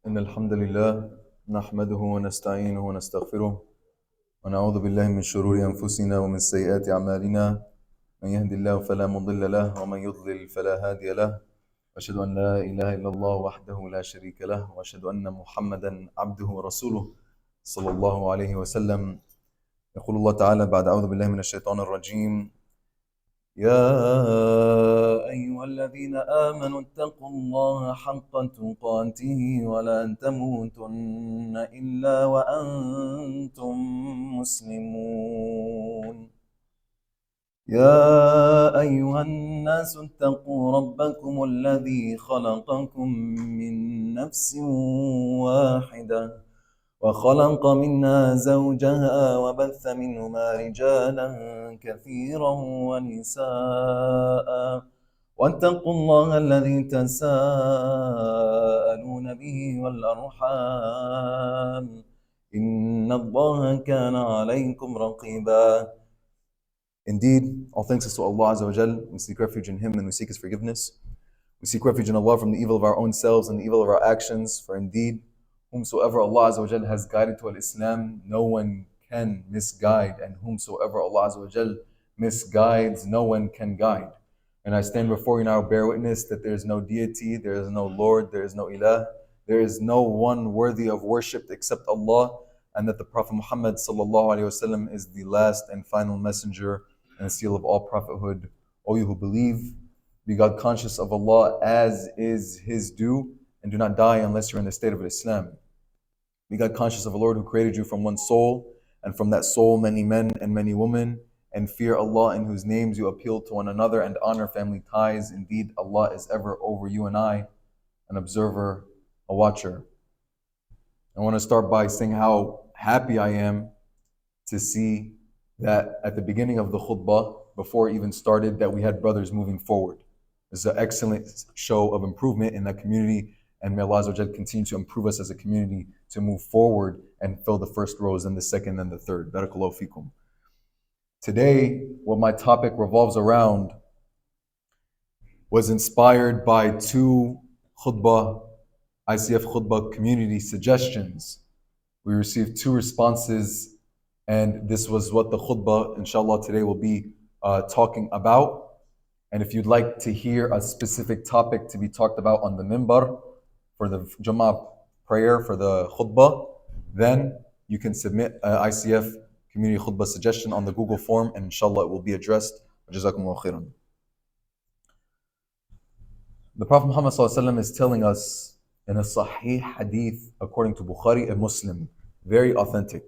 إن الحمد لله نحمده ونستعينه ونستغفره ونعوذ بالله من شرور أنفسنا ومن سيئات أعمالنا من يهد الله فلا مضل له ومن يضلل فلا هادي له وأشهد أن لا إله إلا الله وحده لا شريك له وأشهد أن محمدا عبده ورسوله صلى الله عليه وسلم. يقول الله تعالى بعد أعوذ بالله من الشيطان الرجيم: يا أيها الذين آمنوا اتقوا الله حق تقاته ولا تموتن إلا وأنتم مسلمون. يا أيها الناس اتقوا ربكم الذي خلقكم من نفس واحدة وخلق منها زوجها وبث منهما رجالا كثيرا ونساء واتقوا الله الذي تساءلون به والأرحام إن الله كان عليكم رقيبا. Indeed, all thanks is to Allah Azza wa Jal. We seek refuge in Him and we seek His forgiveness. We seek refuge in Allah from the evil of our own selves and the evil of our actions. For indeed, whomsoever Allah Azza wa Jal has guided to Al-Islam, no one can misguide. And whomsoever Allah Azza wa Jal misguides, no one can guide. And I stand before you now, bear witness that there is no deity, there is no Lord, there is no Ilah, there is no one worthy of worship except Allah, and that the Prophet Muhammad sallallahu alaihi wasallam is the last and final messenger and the seal of all prophethood. O you who believe, be God conscious of Allah as is His due, and do not die unless you're in the state of Islam. Be God conscious of the Lord who created you from one soul, and from that soul many men and many women, and fear Allah in whose names you appeal to one another and honor family ties. Indeed, Allah is ever over you and I, an observer, a watcher. I want to start by saying how happy I am to see that at the beginning of the khutbah, before it even started, that we had brothers moving forward. It's an excellent show of improvement in that community, and may Allah Azza wa Jal continue to improve us as a community to move forward and fill the first rows, and the second and the third. Barakallahu feekum. Today, what my topic revolves around was inspired by two khutbah, ICF khutbah community suggestions. We received two responses, and this was what the khutbah, inshallah, today will be talking about. And if you'd like to hear a specific topic to be talked about on the minbar for the Jummah prayer for the khutbah, then you can submit an ICF community khutbah suggestion on the Google form, and inshallah it will be addressed. Jazakumullah khairan. The Prophet Muhammad ﷺ is telling us in a sahih hadith according to Bukhari and Muslim, very authentic,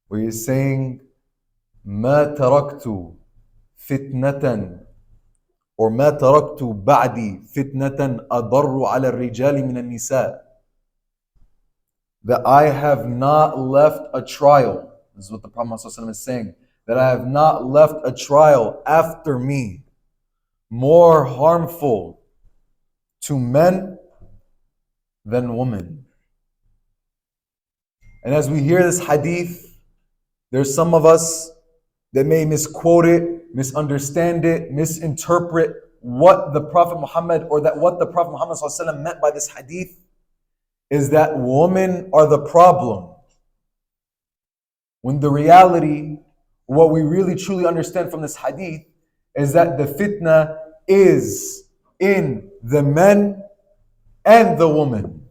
where he's saying, ما تركت فتنة or ما تركت بعدي فتنة أضر على الرجال من النساء. That I have not left a trial. This is what the Prophet ﷺ is saying. That I have not left a trial after me more harmful to men than women. And as we hear this hadith, there's some of us that may misquote it, misunderstand it, misinterpret what the Prophet Muhammad or that what the Prophet Muhammad ﷺ meant by this hadith is that women are the problem. When the reality, what we really truly understand from this hadith is that the fitna is in the men and the woman.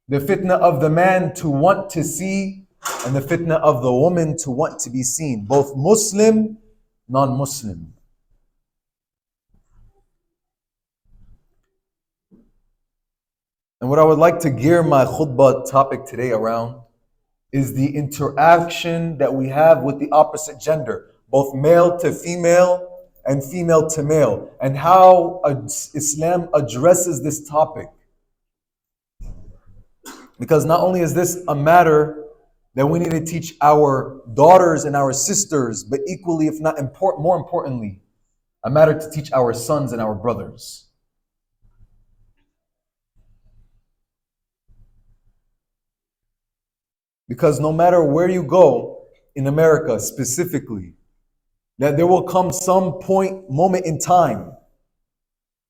The fitna of the man to want to see, and the fitna of the woman to want to be seen, both Muslim, non-Muslim. And what I would like to gear my khutbah topic today around is the interaction that we have with the opposite gender, both male to female and female to male, and how Islam addresses this topic. Because not only is this a matter that we need to teach our daughters and our sisters, but equally, if not more importantly, a matter to teach our sons and our brothers. Because no matter where you go in America specifically, that there will come some moment in time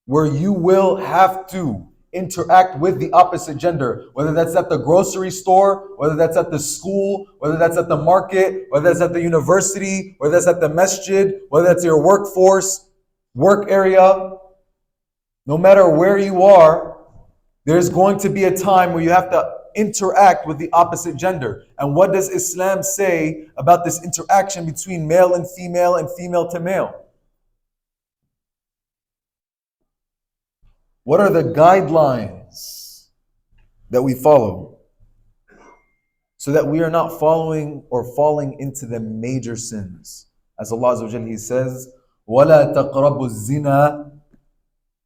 where you will have to interact with the opposite gender, whether that's at the grocery store, whether that's at the school, whether that's at the market, whether that's at the university, whether that's at the masjid, whether that's your workforce, work area. No matter where you are, there's going to be a time where you have to interact with the opposite gender. And what does Islam say about this interaction between male and female to male? What are the guidelines that we follow so that we are not following or falling into the major sins? As Allah Azza wa Jalla, He says, وَلَا تَقْرَبُوا الزِّنَا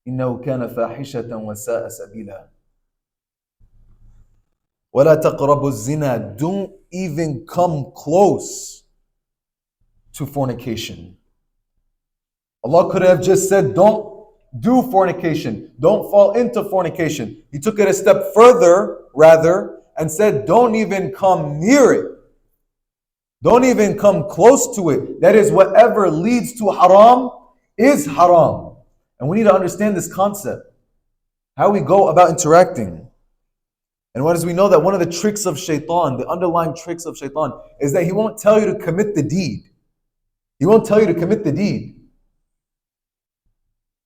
إِنَّهُ كَانَ فَاحِشَةً وَسَاءَ سَبِيلًا. وَلَا تَقْرَبُوا الزِّنَا. Don't even come close to fornication. Allah could have just said, don't do fornication. Don't fall into fornication. He took it a step further, rather, and said, don't even come near it. Don't even come close to it. That is, whatever leads to haram is haram. And we need to understand this concept. How we go about interacting. And what is we know that one of the tricks of shaitan, the underlying tricks of shaitan, is that he won't tell you to commit the deed. He won't tell you to commit the deed.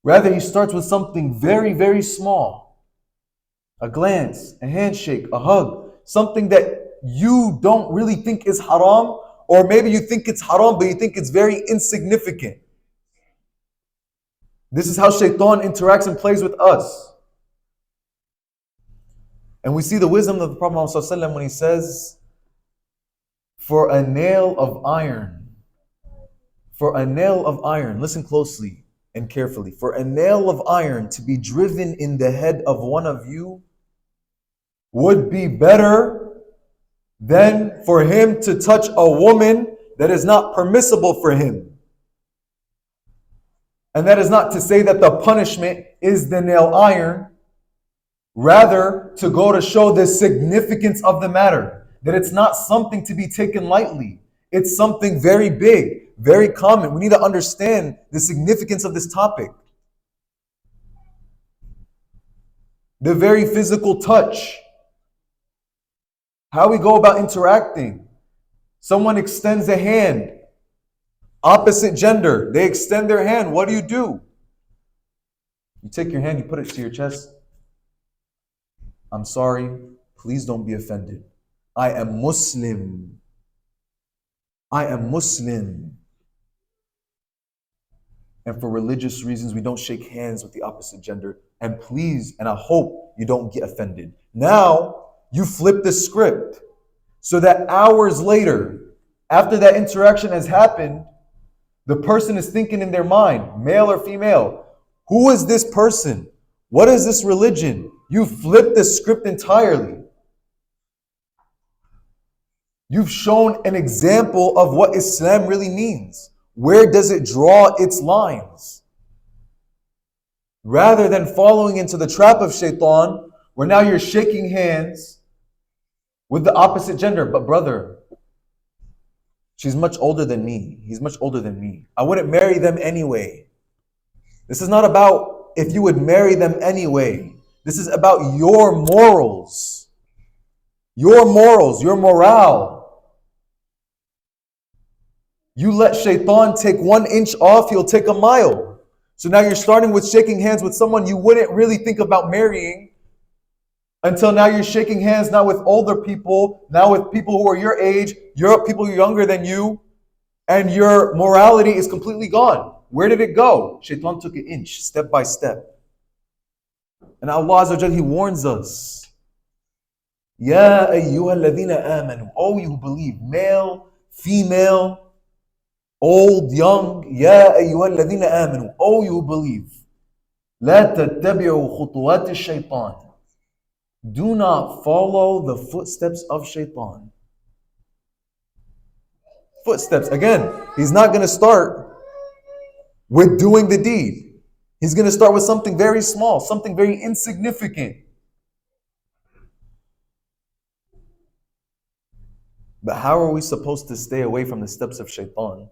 Rather, he starts with something very, very small. A glance, a handshake, a hug. Something that you don't really think is haram, or maybe you think it's haram, but you think it's very insignificant. This is how shaitan interacts and plays with us. And we see the wisdom of the Prophet ﷺ when he says, for a nail of iron, listen closely and carefully, for a nail of iron to be driven in the head of one of you would be better than for him to touch a woman that is not permissible for him. And that is not to say that the punishment is the nail iron, rather to go to show the significance of the matter, that it's not something to be taken lightly. It's something very big, very common. We need to understand the significance of this topic. The very physical touch. How we go about interacting. Someone extends a hand. Opposite gender, they extend their hand. What do? You take your hand, you put it to your chest. I'm sorry, please don't be offended. I am Muslim. And for religious reasons, we don't shake hands with the opposite gender. And please, and I hope you don't get offended. Now, you flip the script so that hours later, after that interaction has happened, the person is thinking in their mind, male or female, who is this person? What is this religion? You flip the script entirely. You've shown an example of what Islam really means. Where does it draw its lines? Rather than following into the trap of shaitan, where now you're shaking hands with the opposite gender. But brother, she's much older than me. He's much older than me. I wouldn't marry them anyway. This is not about if you would marry them anyway. This is about your morals. Your morals, your morale. You let shaitan take 1 inch off, he'll take a mile. So now you're starting with shaking hands with someone you wouldn't really think about marrying, until now you're shaking hands now with older people, now with people who are your age, you're people younger than you, and your morality is completely gone. Where did it go? Shaitan took 1 inch, step by step. And Allah Azza wa Jalla, He warns us. Ya ayyuha alladhina amanu. Oh, you who believe. Male, female, old, young. Ya ayyuha alladhina amanu. Oh, you who believe. La tattabi'u khutuwat ash-shaytan. Do not follow the footsteps of shaitan. Footsteps. Again, he's not going to start with doing the deed. He's going to start with something very small, something very insignificant. But how are we supposed to stay away from the steps of shaitan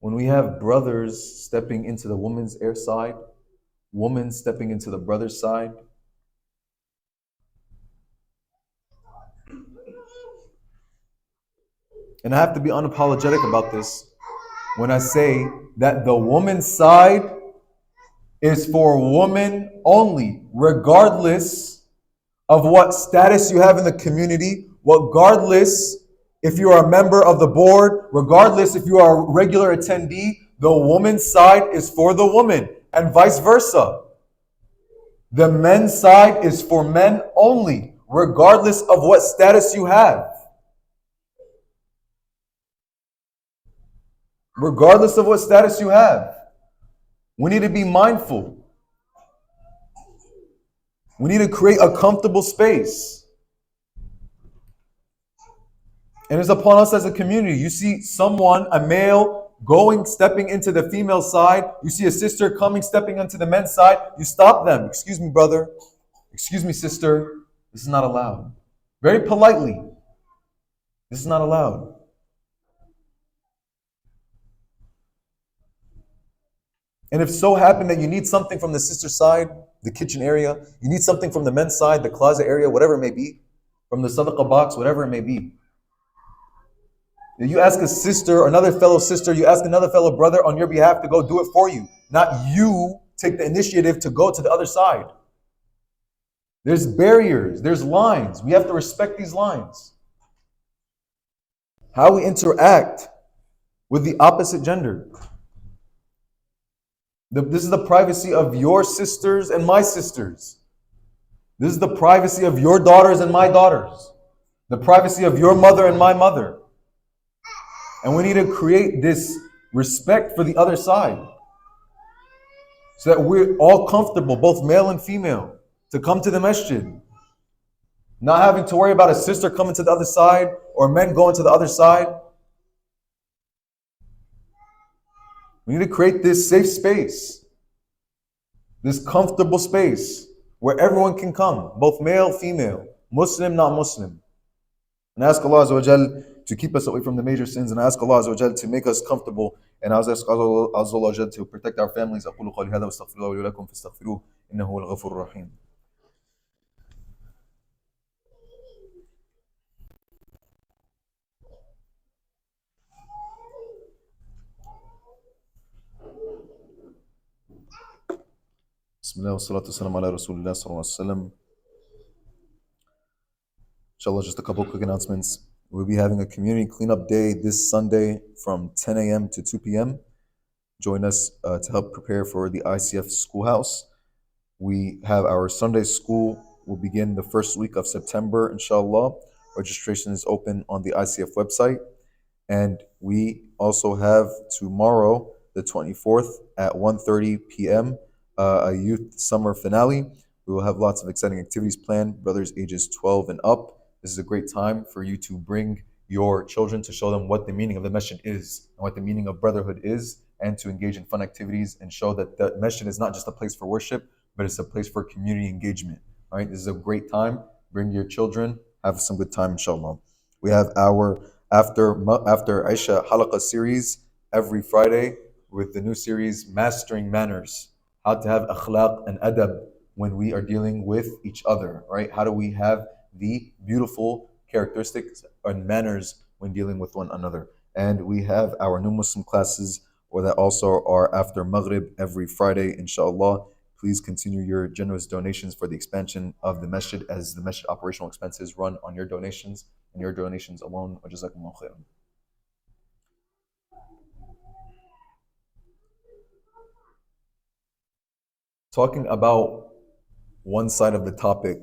when we have brothers stepping into the woman's air side, woman stepping into the brother's side. And I have to be unapologetic about this when I say that the woman's side is for women only, regardless of what status you have in the community, regardless if you are a member of the board, regardless if you are a regular attendee, the woman's side is for the woman, and vice versa. The men's side is for men only, regardless of what status you have. Regardless of what status you have. We need to be mindful. We need to create a comfortable space. And it's upon us as a community. You see someone, a male, stepping into the female side. You see a sister coming, stepping into the men's side. You stop them. Excuse me, brother. Excuse me, sister. This is not allowed. Very politely. This is not allowed. And if so happen that you need something from the sister side, the kitchen area, you need something from the men's side, the closet area, whatever it may be, from the sadaqah box, whatever it may be. You ask a sister, or another fellow sister, you ask another fellow brother on your behalf to go do it for you. Not you take the initiative to go to the other side. There's barriers, there's lines. We have to respect these lines. How we interact with the opposite gender. This is the privacy of your sisters and my sisters. This is the privacy of your daughters and my daughters. The privacy of your mother and my mother. And we need to create this respect for the other side. So that we're all comfortable, both male and female, to come to the masjid. Not having to worry about a sister coming to the other side or men going to the other side. We need to create this safe space, this comfortable space where everyone can come, both male, female, Muslim, not Muslim. And I ask Allah Azza wa Jal to keep us away from the major sins, and I ask Allah Azza wa Jal to make us comfortable, and I ask Allah Azza wa Jal to protect our families. أقول قولي هذا واستغفر الله لي ولكم فاستغفروه إنه هو الغفور الرحيم. Bismillah wa salatu wasalam ala Rasulullah sallallahu alaihi wasallam. Inshallah, just a couple quick announcements. We'll be having a community cleanup day this Sunday from 10 a.m. to 2 p.m. Join us to help prepare for the ICF schoolhouse. We have our Sunday school will begin the first week of September, inshallah. Registration is open on the ICF website. And we also have tomorrow, the 24th at 1:30 p.m., a youth summer finale. We will have lots of exciting activities planned, brothers ages 12 and up. This is a great time for you to bring your children to show them what the meaning of the masjid is and what the meaning of brotherhood is, and to engage in fun activities and show that the masjid is not just a place for worship, but it's a place for community engagement. All right, this is a great time. Bring your children, have some good time, inshallah. We have our after Aisha Halaqa series every Friday with the new series, Mastering Manners. How to have akhlaq and adab when we are dealing with each other, right? How do we have the beautiful characteristics and manners when dealing with one another? And we have our new Muslim classes, or that also are after Maghrib every Friday, inshallah. Please continue your generous donations for the expansion of the masjid, as the masjid operational expenses run on your donations and your donations alone. Wa jazakumullahu khairan. Talking about one side of the topic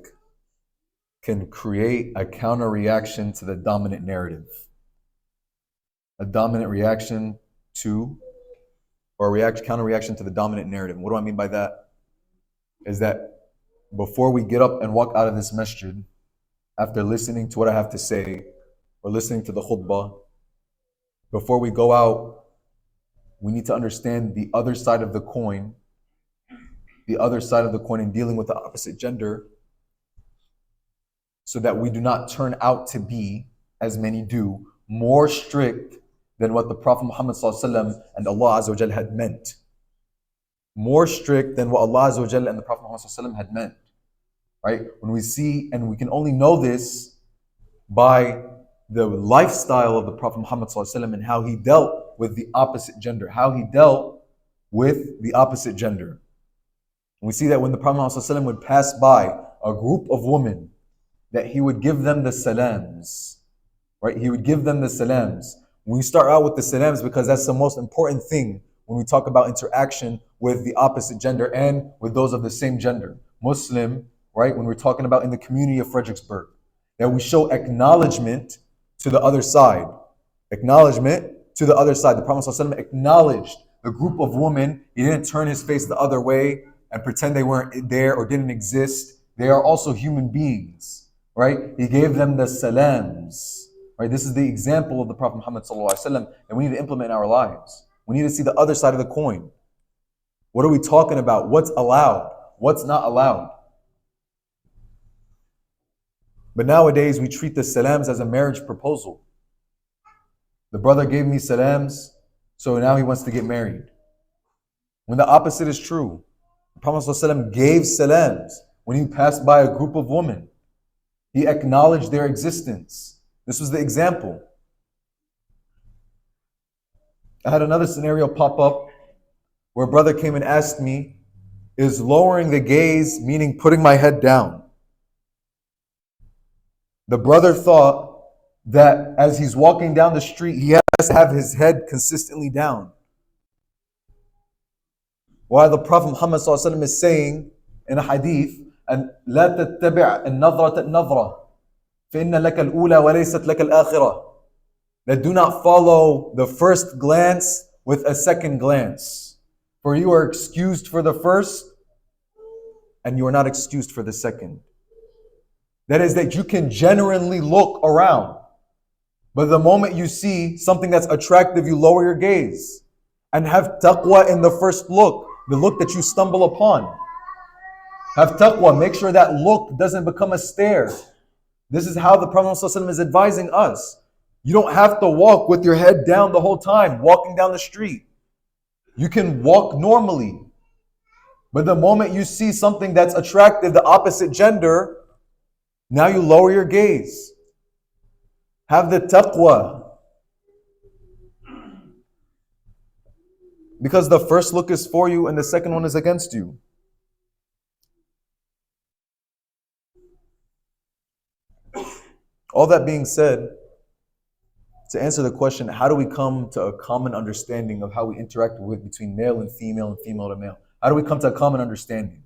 can create a counter reaction to the dominant narrative. A dominant reaction to, or a counter reaction to the dominant narrative. What do I mean by that? Is that before we get up and walk out of this masjid, after listening to what I have to say, or listening to the khutbah, before we go out, we need to understand the other side of the coin, in dealing with the opposite gender, so that we do not turn out to be, as many do, more strict than what the Prophet Muhammad ﷺ and Allah Azza wa Jal had meant. more strict than what Allah Azza wa Jalla and the Prophet Muhammad had meant. Right? When we see, and we can only know this by the lifestyle of the Prophet Muhammad and how he dealt with the opposite gender, how he dealt with the opposite gender. And we see that when the Prophet Muhammad would pass by a group of women, that he would give them the salams. Right? He would give them the salams. We start out with the salams because that's the most important thing when we talk about interaction with the opposite gender and with those of the same gender. Muslim, right? When we're talking about in the community of Fredericksburg, that we show acknowledgement to the other side. Acknowledgement to the other side. The Prophet ﷺ acknowledged the group of women. He didn't turn his face the other way and pretend they weren't there or didn't exist. They are also human beings, right? He gave them the salams, right? This is the example of the Prophet Muhammad ﷺ that we need to implement in our lives. We need to see the other side of the coin. What are we talking about? What's allowed? What's not allowed? But nowadays we treat the salams as a marriage proposal. The brother gave me salams, so now he wants to get married. When the opposite is true. The Prophet ﷺ gave salams when he passed by a group of women. He acknowledged their existence. This was the example. I had another scenario pop up where a brother came and asked me, is lowering the gaze meaning putting my head down? The brother thought that as he's walking down the street, he has to have his head consistently down. While the Prophet Muhammad ﷺ is saying in a hadith, and لا تتبع النظرة النظرة فإن لك الأولى وليست لك الآخرة. That do not follow the first glance with a second glance. For you are excused for the first, and you are not excused for the second. That is that you can genuinely look around. But the moment you see something that's attractive, you lower your gaze. And have taqwa in the first look, the look that you stumble upon. Have taqwa, make sure that look doesn't become a stare. This is how the Prophet ﷺ is advising us. You don't have to walk with your head down the whole time, walking down the street. You can walk normally. But the moment you see something that's attractive, the opposite gender, now you lower your gaze. Have the taqwa. Because the first look is for you and the second one is against you. All that being said, to answer the question, how do we come to a common understanding of how we interact with between male and female to male? How do we come to a common understanding?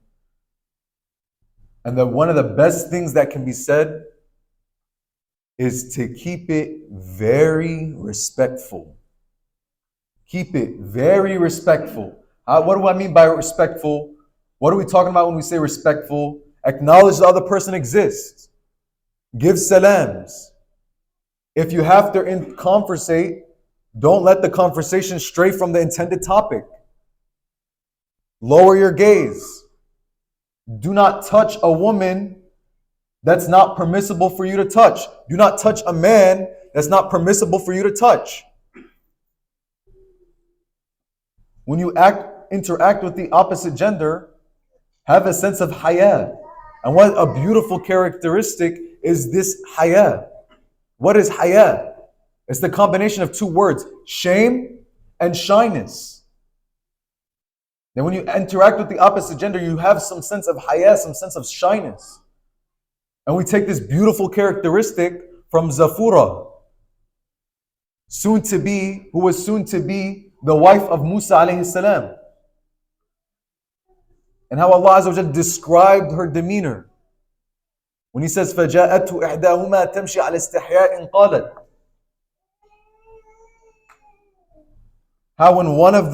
And one of the best things that can be said is to keep it very respectful. Keep it very respectful. What do I mean by respectful? What are we talking about when we say respectful? Acknowledge the other person exists. Give salams. If you have to conversate, don't let the conversation stray from the intended topic. Lower your gaze. Do not touch a woman that's not permissible for you to touch. Do not touch a man that's not permissible for you to touch. When you interact with the opposite gender, have a sense of haya. And what a beautiful characteristic is this haya. What is haya? It's the combination of two words, shame and shyness. Then when you interact with the opposite gender, you have some sense of haya, some sense of shyness. And we take this beautiful characteristic from Zafura, who was soon to be the wife of Musa alayhi salam. And how Allah Azza wa Jalla described her demeanor. When he says, فَجَاءَتْهُ إِحْدَاهُمَا تَمْشِي عَلَى اسْتِحْيَاءٍ قَالَتْ. How when one of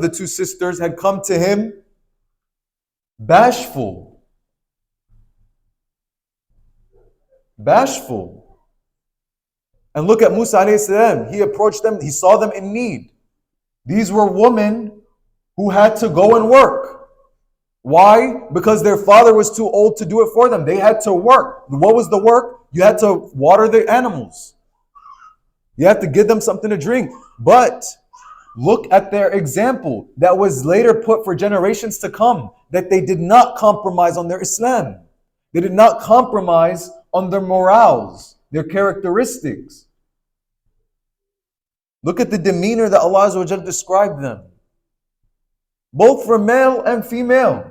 the two sisters had come to him, bashful. And look at Musa alayhi salam. He approached them, he saw them in need. These were women who had to go and work. Why? Because their father was too old to do it for them. They had to work. What was the work? You had to water the animals. You had to give them something to drink. But Look at their example that was later put for generations to come, that they did not compromise on their Islam. They did not compromise on their morals, their characteristics. Look at the demeanor that Allah Azza wa Jal described them, both for male and female.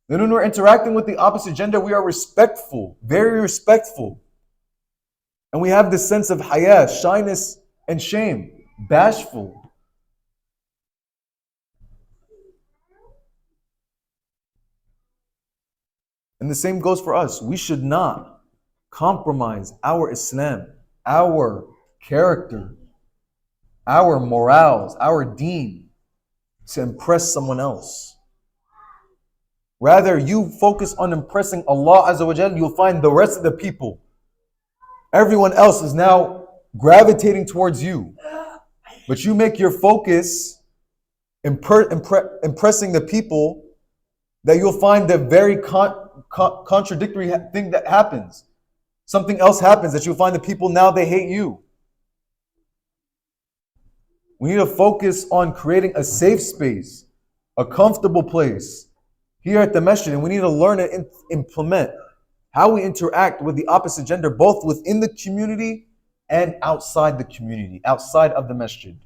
Then when we're interacting with the opposite gender, we are respectful, very respectful. And we have this sense of haya, shyness and shame, bashful. And the same goes for us. We should not compromise our Islam, our character, our morals, our deen to impress someone else. Rather, you focus on impressing Allah Azza wa Jal, you'll find the rest of the people, everyone else is now gravitating towards you. But you make your focus impressing the people, that you'll find the very contradictory thing that happens. Something else happens that you'll find the people now they hate you. We need to focus on creating a safe space, a comfortable place here at the masjid, and we need to learn and implement how we interact with the opposite gender, both within the community and outside the community, outside of the masjid.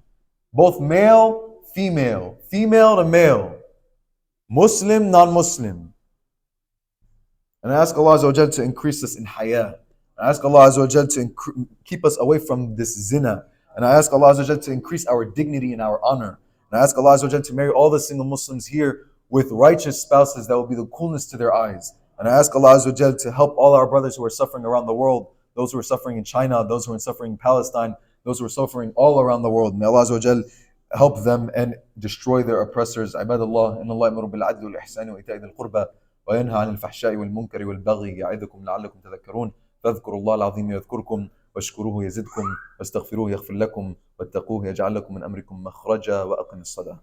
Both male, female, female to male, Muslim, non-Muslim. And I ask Allah Azza wa Jal to increase us in haya. I ask Allah Azza wa Jal to keep us away from this zina. And I ask Allah Azza wa Jal to increase our dignity and our honor. And I ask Allah Azza wa Jal to marry all the single Muslims here with righteous spouses that will be the coolness to their eyes. And I ask Allah Azza wa Jal to help all our brothers who are suffering around the world, those who are suffering in China, those who are suffering in Palestine, those who are suffering all around the world. May Allah Azza wa Jal help them and destroy their oppressors. Ibadallah, inna Allah ya'muru bil adli wal ihsani wa ita'i dhil qurba wa yanha 'anil fahsha'i wal munkari wal baghi ya'idukum la'allakum tadhakkarun. فاذكروا الله العظيم يذكركم واشكروه يزدكم واستغفروه يغفر لكم واتقوه يجعل لكم من أمركم مخرجا وأقم الصلاة.